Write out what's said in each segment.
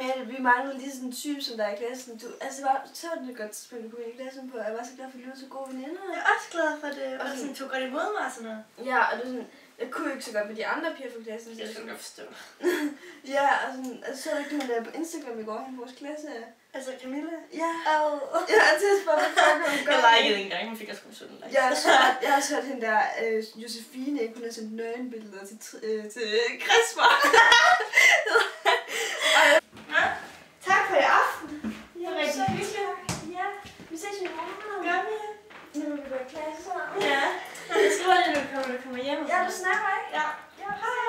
Men vi manglede lige sådan en type, som der er i klassen. Så var det godt tidspunkt, at komme ind i klassen på. Jeg var så glad for, at vi var så gode veninder. Jeg er også glad for det. Og sådan tog godt imod mig og sådan noget. Ja, og det er sådan, jeg kunne ikke så godt med de andre piger fra klassen. Det skal du godt forstå. Ja, og sådan, så er det ikke nogen, der på Instagram i går, han vores klasse. Altså Camilla? Ja. Jeg har til at spørge, hvad fuck hun gør. Jeg likede en gang, hun fik også kun 17 likes. Jeg har også hørt hende der, Josefine, hun har sendt nøgenbilleder til Christopher. Tak for i aften. Det var rigtig hyggeligt. Ja, vi ses i morgen. Gør vi? Nu vil vi gå i klasse sammen. Ja. Jeg skriver lige, når du kommer hjem. Ja, du snakker, ikke? Ja. Hej.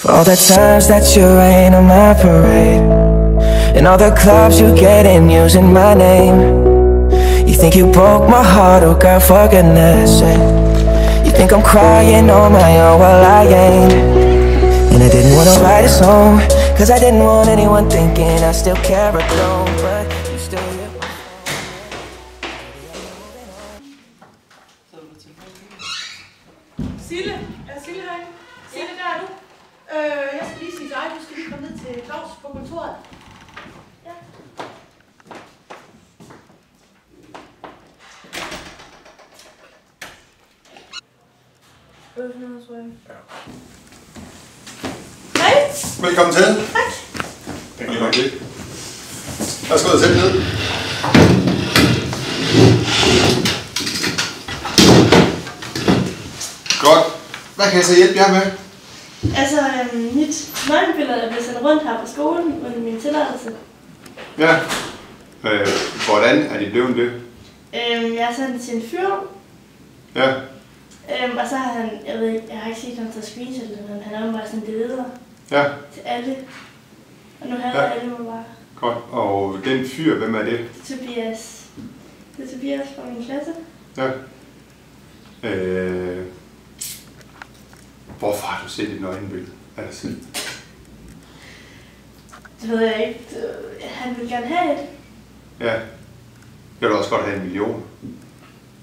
For all the times that you rain on my parade, and all the clubs you get in using my name. You think you broke my heart, oh girl, for goodness sake. You think I'm crying on my own, well I ain't. And I didn't wanna write a song, cause I didn't want anyone thinking I still care or don't. But you still here. Sille? Er Sille herinde? Sille, der er du? Jeg skal lige sige dig, du skal lige komme ned til Claus på kontoret. Ja. Hej. Velkommen til. Tak. Velkommen til. Værsgo og sæt ned. Godt. Hvad kan jeg så hjælpe jer med? Altså, mit nøgenbillede er blevet sendt rundt her på skolen under min tilladelse. Ja. Hvordan er det blevet det? Jeg har sendt det til en fyr. Ja. Og så har han, jeg ved ikke, jeg har ikke set ham tage screenshot, men han har jo bare sådan det videre Ja. til alle. Og nu havde alle mig bare. Godt. Og den fyr, hvem er det? Tobias. Det er Tobias fra min klasse. Ja. Hvorfor har du set et nøgenbillede af dig selv? Det ved jeg ikke. Han vil gerne have et. Ja. Jeg vil også godt have 1 million.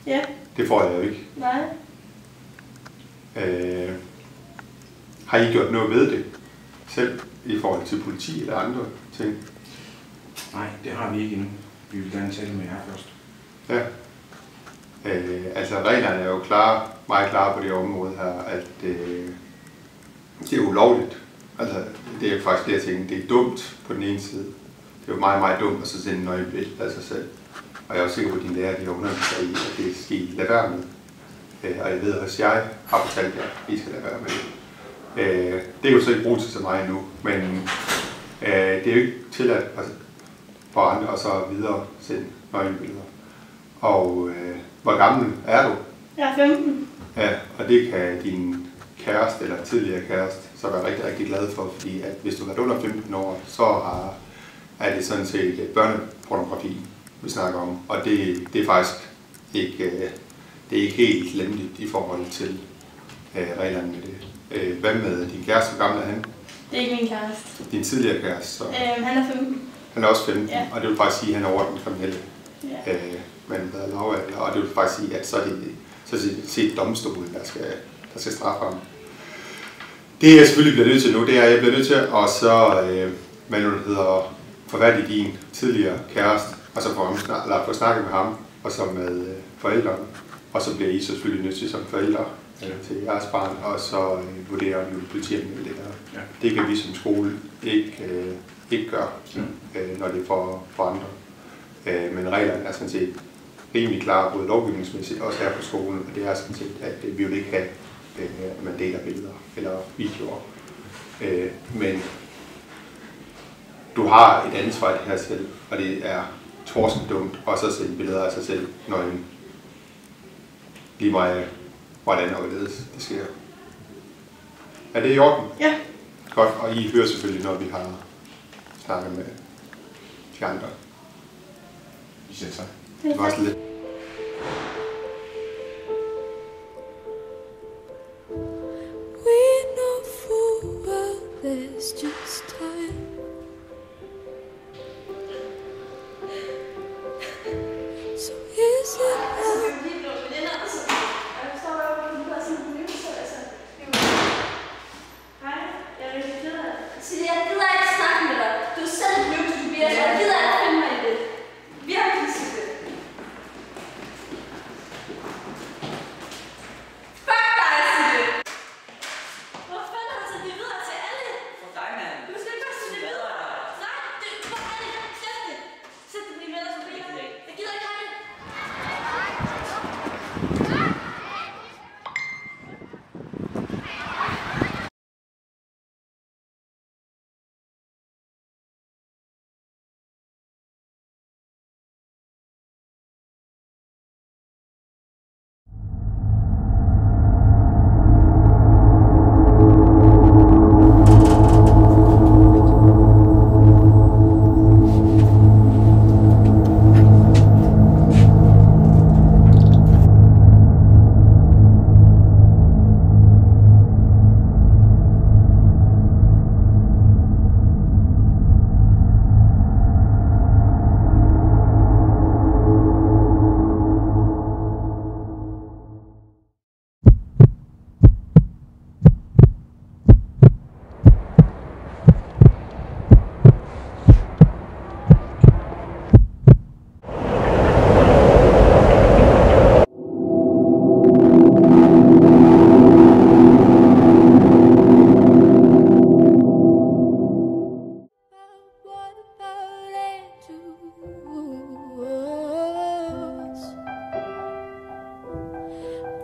Ja. Det får jeg jo ikke. Nej. Har I gjort noget ved det selv i forhold til politi eller andre ting? Nej, det har vi ikke endnu. Vi vil gerne tale med jer først. Ja. Altså reglerne er jo klare, meget klare på det område her, at det er ulovligt. Altså det er faktisk det, jeg tænker, det er dumt på den ene side. Det er jo meget, meget dumt at så sende nøgenbillede af sig selv. Og jeg er også sikker på, at dine lærer de har undervist i, at det skal I lade være med. Og jeg ved også, jeg har fortalt jer, at I skal lade være med det. Det er jo så ikke brugt til så meget endnu, men det er jo ikke tilladt for andre at så videre sende nøgenbilleder. Og hvor gammel er du? Jeg er 15. Ja, og det kan din kæreste eller tidligere kæreste så være rigtig, rigtig glad for, fordi at hvis du har været under 15 år, så er det sådan set børnepornografi, vi snakker om. Og det er faktisk ikke, det er ikke helt lemligt i forhold til reglerne med det. Hvad med din kæreste? Hvor gammel er han? Det er ikke min kæreste. Din tidligere kæreste? Så. Han er 15. Han er også 15, ja. Og det vil faktisk sige, at han er over den kriminelle. Ja. man har lavalder, og det vil faktisk sige, at så er det set domstolen, der skal straffe ham. Det jeg selvfølgelig bliver nødt til nu, det er, at jeg bliver nødt til at få fat i din tidligere kæreste, og så få snakket med ham, og så med forældrene. Og så bliver I selvfølgelig nødt til som forældre til jeres barn, og så vurdere, om I vil politianmelde det her. Ja. Det kan vi som skole ikke gøre, når det er for andre. Men reglerne er sådan set rimelig klare, både lovgivningsmæssigt og også her på skolen, og det er sådan set, at vi vil ikke have, at man deler billeder eller videoer. Men du har et ansvar i det her selv, og det er torskedumt også at sende billeder af sig selv, når en lige meget, hvordan og hvorledes det sker. Er det i orden? Ja. Godt, og I hører selvfølgelig, når vi har snakket med de andre. Vi siger tak. Det var også lidt. We know full well there's just time. So is it Jeg gider ikke snakke med dig. Du er selv nødt, Tobias. Jeg gider ikke finde mig i det. Virkelig, Sisse. Fuck dig, Sisse. Hvor fanden har du sendt det videre til alle? For dig, mand. Du skal ikke bare sende det videre. Nej, hvor er det? Sæt det. Sæt det på de venner, som vil. Jeg gider ikke have det.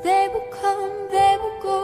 They will come, they will go,